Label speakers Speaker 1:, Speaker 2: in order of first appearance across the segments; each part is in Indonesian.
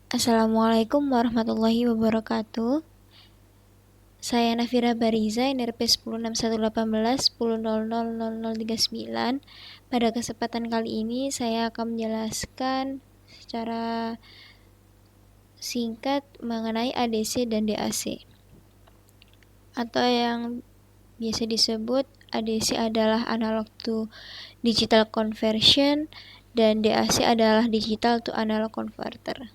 Speaker 1: Assalamualaikum warahmatullahi wabarakatuh. Saya Nafira Bariza, NRP 106118 Pada kesempatan kali ini saya akan menjelaskan secara singkat mengenai ADC dan DAC, atau yang biasa disebut ADC adalah analog to digital conversion dan DAC adalah digital to analog converter.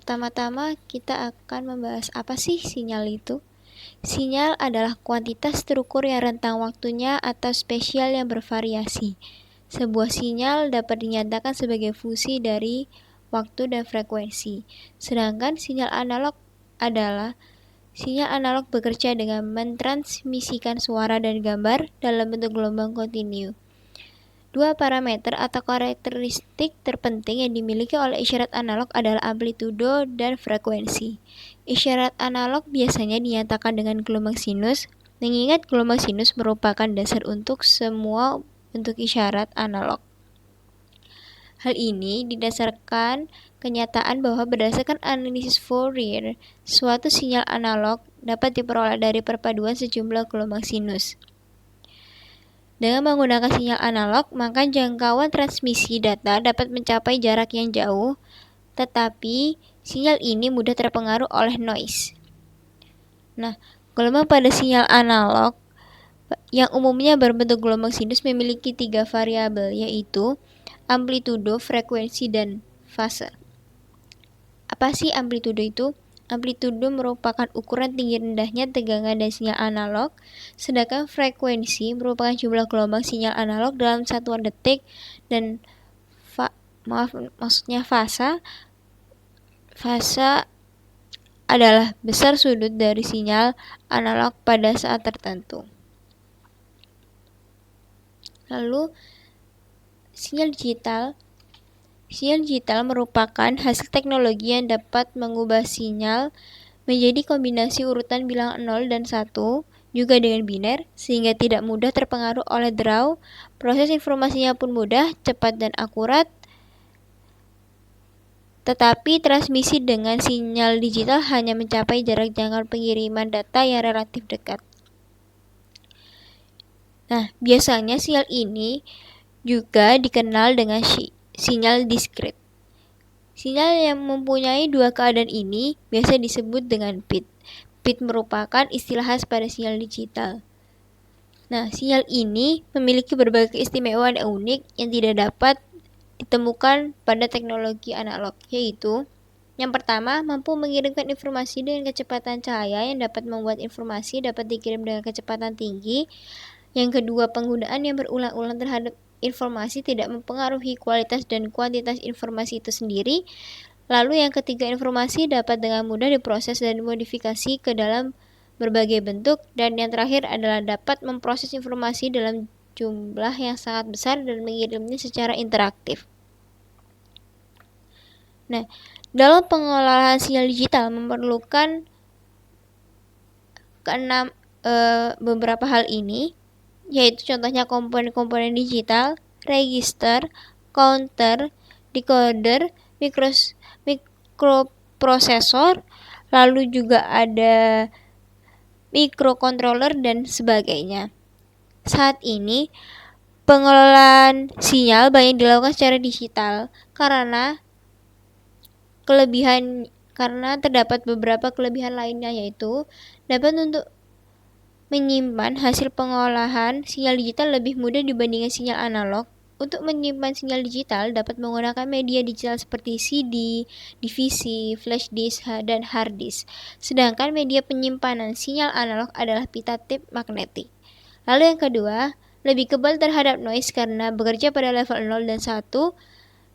Speaker 1: Pertama-tama kita akan membahas apa sih sinyal itu. Sinyal adalah kuantitas terukur yang rentang waktunya atau spesial yang bervariasi. Sebuah sinyal dapat dinyatakan sebagai fungsi dari waktu dan frekuensi. Sedangkan sinyal analog adalah sinyal analog bekerja dengan mentransmisikan suara dan gambar dalam bentuk gelombang kontinu. Dua parameter atau karakteristik terpenting yang dimiliki oleh isyarat analog adalah amplitudo dan frekuensi. Isyarat analog biasanya dinyatakan dengan gelombang sinus, mengingat gelombang sinus merupakan dasar untuk semua bentuk isyarat analog. Hal ini didasarkan kenyataan bahwa berdasarkan analisis Fourier, suatu sinyal analog dapat diperoleh dari perpaduan sejumlah gelombang sinus. Dengan menggunakan sinyal analog, maka jangkauan transmisi data dapat mencapai jarak yang jauh, tetapi sinyal ini mudah terpengaruh oleh noise. Nah, gelombang pada sinyal analog yang umumnya berbentuk gelombang sinus memiliki 3 variabel, yaitu amplitudo, frekuensi, dan fase. Apa sih amplitudo itu? Amplitudo merupakan ukuran tinggi rendahnya tegangan dari sinyal analog, sedangkan frekuensi merupakan jumlah gelombang sinyal analog dalam satuan detik, dan fase adalah besar sudut dari sinyal analog pada saat tertentu. Lalu, sinyal digital merupakan hasil teknologi yang dapat mengubah sinyal menjadi kombinasi urutan bilangan 0 dan 1, juga dengan biner, sehingga tidak mudah terpengaruh oleh draw. Proses informasinya pun mudah, cepat, dan akurat, tetapi transmisi dengan sinyal digital hanya mencapai jarak jangkauan pengiriman data yang relatif dekat. Nah, biasanya sinyal ini juga dikenal dengan sinyal diskrit. Sinyal yang mempunyai dua keadaan ini biasa disebut dengan bit. Bit merupakan istilah khas pada sinyal digital. Nah, sinyal ini memiliki berbagai keistimewaan yang unik yang tidak dapat ditemukan pada teknologi analog, yaitu yang pertama, mampu mengirimkan informasi dengan kecepatan cahaya yang dapat membuat informasi dapat dikirim dengan kecepatan tinggi. Yang kedua, penggunaan yang berulang-ulang terhadap informasi tidak mempengaruhi kualitas dan kuantitas informasi itu sendiri. Lalu yang ketiga, informasi dapat dengan mudah diproses dan dimodifikasi ke dalam berbagai bentuk. Dan yang terakhir adalah dapat memproses informasi dalam jumlah yang sangat besar dan mengirimnya secara interaktif. Nah, dalam pengolahan sinyal digital memerlukan beberapa hal ini, yaitu contohnya komponen-komponen digital, register, counter, decoder, mikroprosesor, lalu juga ada microcontroller dan sebagainya. Saat ini, pengelolaan sinyal banyak dilakukan secara digital karena terdapat beberapa kelebihan lainnya, yaitu dapat untuk menyimpan hasil pengolahan sinyal digital lebih mudah dibandingkan sinyal analog. Untuk menyimpan sinyal digital dapat menggunakan media digital seperti CD, DVD, flash disk, dan hard disk. Sedangkan media penyimpanan sinyal analog adalah pita tape magnetik. Lalu yang kedua, lebih kebal terhadap noise karena bekerja pada level 0 dan 1.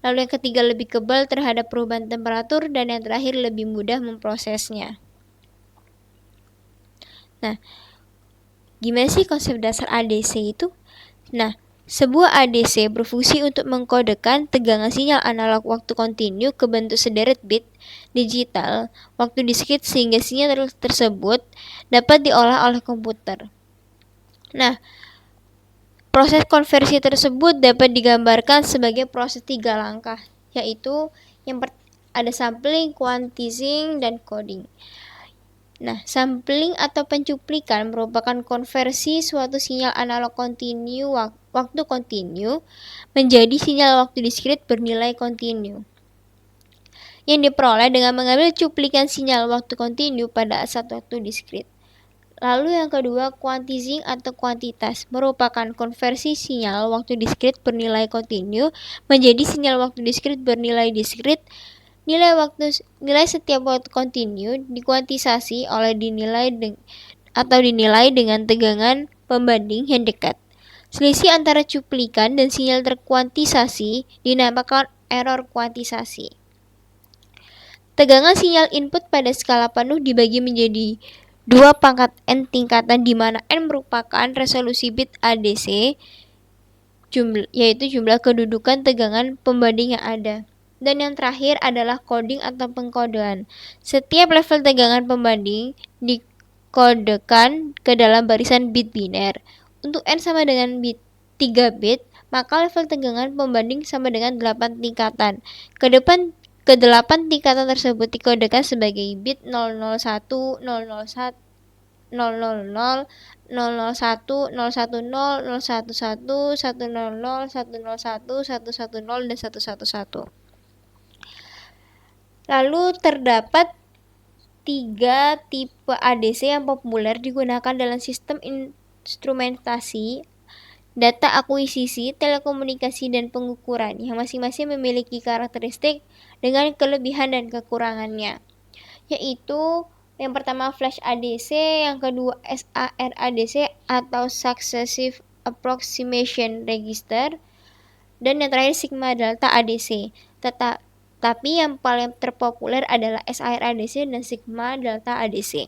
Speaker 1: Lalu yang ketiga, lebih kebal terhadap perubahan temperatur, dan yang terakhir lebih mudah memprosesnya. Nah, gimana sih konsep dasar ADC itu? Nah, sebuah ADC berfungsi untuk mengkodekan tegangan sinyal analog waktu kontinu ke bentuk sederet bit digital waktu diskrit sehingga sinyal tersebut dapat diolah oleh komputer. Nah, proses konversi tersebut dapat digambarkan sebagai proses 3 langkah. yaitu ada sampling, quantizing, dan coding. Nah, sampling atau pencuplikan merupakan konversi suatu sinyal analog kontinu waktu kontinu menjadi sinyal waktu diskrit bernilai kontinu, yang diperoleh dengan mengambil cuplikan sinyal waktu kontinu pada satu waktu diskrit. Lalu yang kedua, quantizing atau kuantitas merupakan konversi sinyal waktu diskrit bernilai kontinu menjadi sinyal waktu diskrit bernilai diskrit. Nilai setiap waktu kontinu dikuantisasi oleh dinilai dengan tegangan pembanding yang dekat. Selisih antara cuplikan dan sinyal terkuantisasi dinamakan error kuantisasi. Tegangan sinyal input pada skala penuh dibagi menjadi 2 pangkat n tingkatan, di mana n merupakan resolusi bit ADC, yaitu jumlah kedudukan tegangan pembanding yang ada. Dan yang terakhir adalah coding atau pengkodean. Setiap level tegangan pembanding dikodekan ke dalam barisan bit biner. Untuk n sama dengan 3 bit, maka level tegangan pembanding sama dengan 8 tingkatan. Ke 8 tingkatan tersebut dikodekan sebagai bit 001, 001, 000, 001, 010, 011, 100, 101, 110, dan 111. Lalu terdapat 3 tipe ADC yang populer digunakan dalam sistem instrumentasi, data akuisisi, telekomunikasi, dan pengukuran, yang masing-masing memiliki karakteristik dengan kelebihan dan kekurangannya, yaitu yang pertama Flash ADC, yang kedua SAR ADC atau Successive Approximation Register, dan yang terakhir Sigma Delta ADC. Tapi yang paling terpopuler adalah SAR ADC dan Sigma Delta ADC.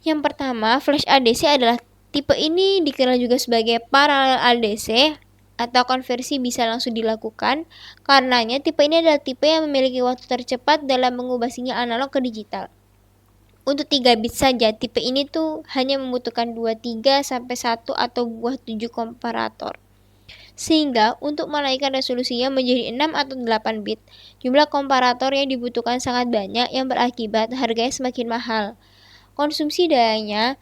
Speaker 1: Yang pertama, Flash ADC adalah tipe ini dikenal juga sebagai paralel ADC atau konversi bisa langsung dilakukan. Karenanya tipe ini adalah tipe yang memiliki waktu tercepat dalam mengubah sinyal analog ke digital. Untuk 3 bit saja, tipe ini tuh hanya membutuhkan 23 sampai 1 atau buah 7 komparator. Sehingga untuk menaikkan resolusinya menjadi 6 atau 8 bit, jumlah komparator yang dibutuhkan sangat banyak yang berakibat harganya semakin mahal. Konsumsi dayanya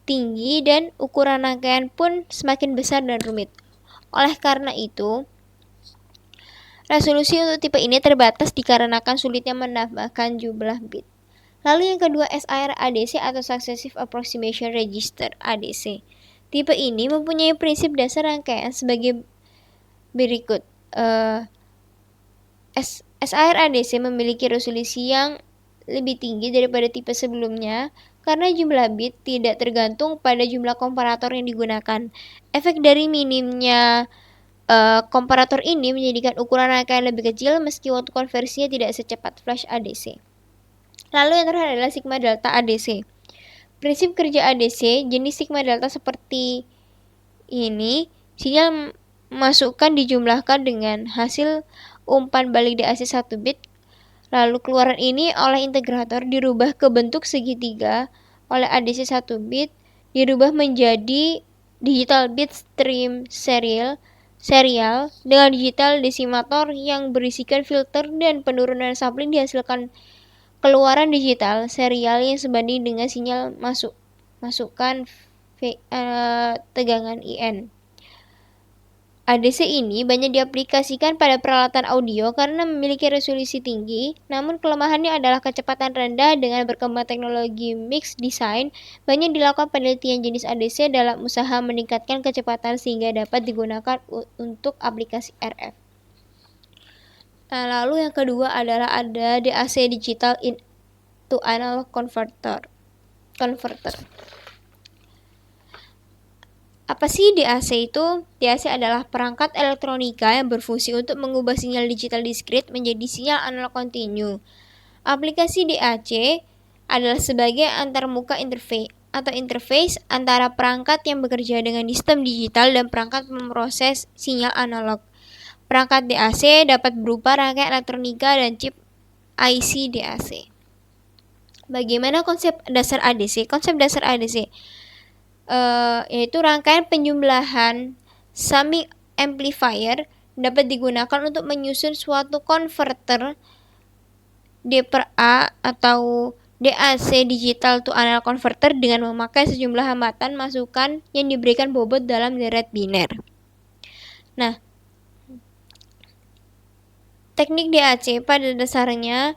Speaker 1: tinggi dan ukuran rangkaian pun semakin besar dan rumit. Oleh karena itu, resolusi untuk tipe ini terbatas dikarenakan sulitnya menambahkan jumlah bit. Lalu yang kedua, SAR ADC atau Successive Approximation Register ADC. Tipe ini mempunyai prinsip dasar rangkaian sebagai berikut. SAR ADC memiliki resolusi yang lebih tinggi daripada tipe sebelumnya karena jumlah bit tidak tergantung pada jumlah komparator yang digunakan. Efek dari minimnya komparator ini menjadikan ukuran rangkaian lebih kecil meski waktu konversinya tidak secepat Flash ADC. Lalu yang terakhir adalah Sigma Delta ADC. Prinsip kerja ADC jenis Sigma Delta seperti ini, sinyal masukkan dijumlahkan dengan hasil umpan balik DAC 1 bit. Lalu keluaran ini oleh integrator dirubah ke bentuk segitiga oleh ADC 1 bit, dirubah menjadi digital bit stream serial dengan digital desimator yang berisikan filter dan penurunan sampling dihasilkan keluaran digital serial yang sebanding dengan sinyal masukkan tegangan IN. ADC ini banyak diaplikasikan pada peralatan audio karena memiliki resolusi tinggi, namun kelemahannya adalah kecepatan rendah. Dengan berkembang teknologi mix design, banyak dilakukan penelitian jenis ADC dalam usaha meningkatkan kecepatan sehingga dapat digunakan untuk aplikasi RF. Nah, lalu yang kedua adalah ada DAC Digital to Analog Converter. Apa sih DAC itu? DAC adalah perangkat elektronika yang berfungsi untuk mengubah sinyal digital diskrit menjadi sinyal analog kontinu. Aplikasi DAC adalah sebagai antarmuka interface antara perangkat yang bekerja dengan sistem digital dan perangkat memproses sinyal analog. Perangkat DAC dapat berupa rangkaian elektronika dan chip IC DAC. Bagaimana konsep dasar ADC? Konsep dasar ADC yaitu rangkaian penjumlahan summing amplifier dapat digunakan untuk menyusun suatu konverter D/A atau DAC digital to analog converter dengan memakai sejumlah hambatan masukan yang diberikan bobot dalam deret biner. Nah, teknik DAC pada dasarnya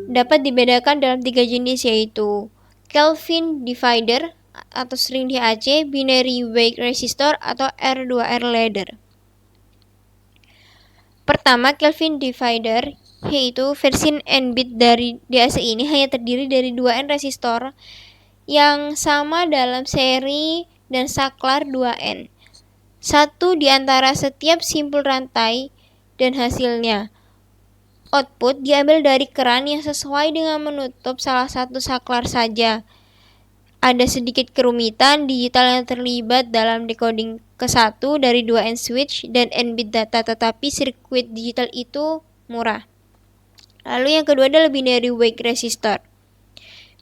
Speaker 1: dapat dibedakan dalam 3 jenis, yaitu Kelvin divider atau sering DAC, binary weight resistor atau R2R ladder. Pertama, Kelvin divider, yaitu versi N-bit dari DAC ini hanya terdiri dari 2N resistor yang sama dalam seri dan saklar 2N. Satu di antara setiap simpul rantai dan hasilnya. Output diambil dari keran yang sesuai dengan menutup salah satu saklar saja. Ada sedikit kerumitan digital yang terlibat dalam decoding ke-1 dari 2N switch dan N-bit data, tetapi sirkuit digital itu murah. Lalu yang kedua adalah binary weight resistor.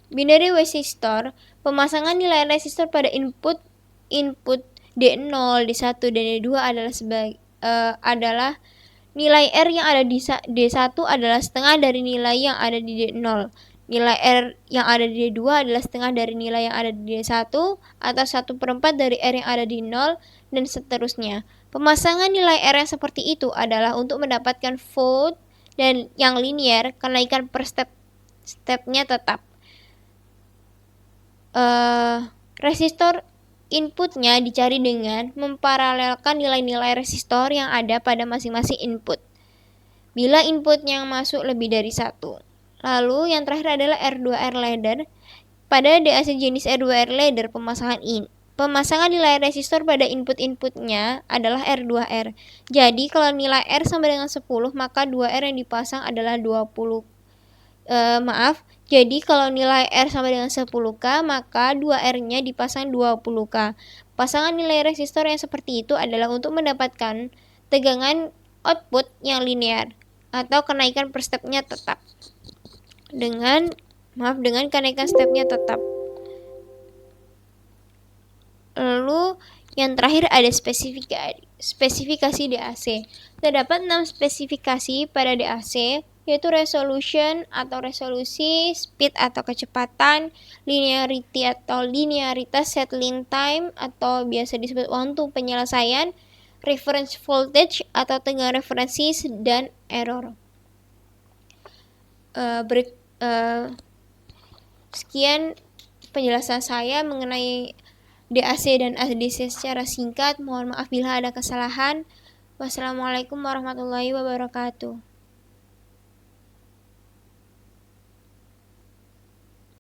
Speaker 1: Binary weight resistor, pemasangan nilai resistor pada input D0, D1, dan D2 adalah nilai R yang ada di D1 adalah setengah dari nilai yang ada di D0. Nilai R yang ada di D2 adalah setengah dari nilai yang ada di D1 atau 1/4 dari R yang ada di 0 dan seterusnya. Pemasangan nilai R yang seperti itu adalah untuk mendapatkan volt dan yang linear, kenaikan per stepnya tetap. Resistor inputnya dicari dengan memparalelkan nilai-nilai resistor yang ada pada masing-masing input bila input yang masuk lebih dari 1. Lalu yang terakhir adalah R2R ladder. Pada DAC jenis R2R ladder, pemasangan nilai resistor pada input-inputnya adalah R2R. Jadi kalau nilai R sama dengan 10, maka 2R yang dipasang adalah 20. Jadi kalau nilai R sama dengan 10K, maka 2R-nya dipasang 20K. Pasangan nilai resistor yang seperti itu adalah untuk mendapatkan tegangan output yang linear atau kenaikan per stepnya tetap. Dengan kenaikan stepnya tetap. Lalu yang terakhir ada spesifikasi DAC. Terdapat 6 spesifikasi pada DAC, yaitu resolution atau resolusi, speed atau kecepatan, linearity atau linearitas, settling time atau biasa disebut waktu penyelesaian, reference voltage atau tegangan referensi, dan error. Sekian penjelasan saya mengenai DAC dan ADC secara singkat. Mohon maaf bila ada kesalahan. Wassalamualaikum warahmatullahi wabarakatuh.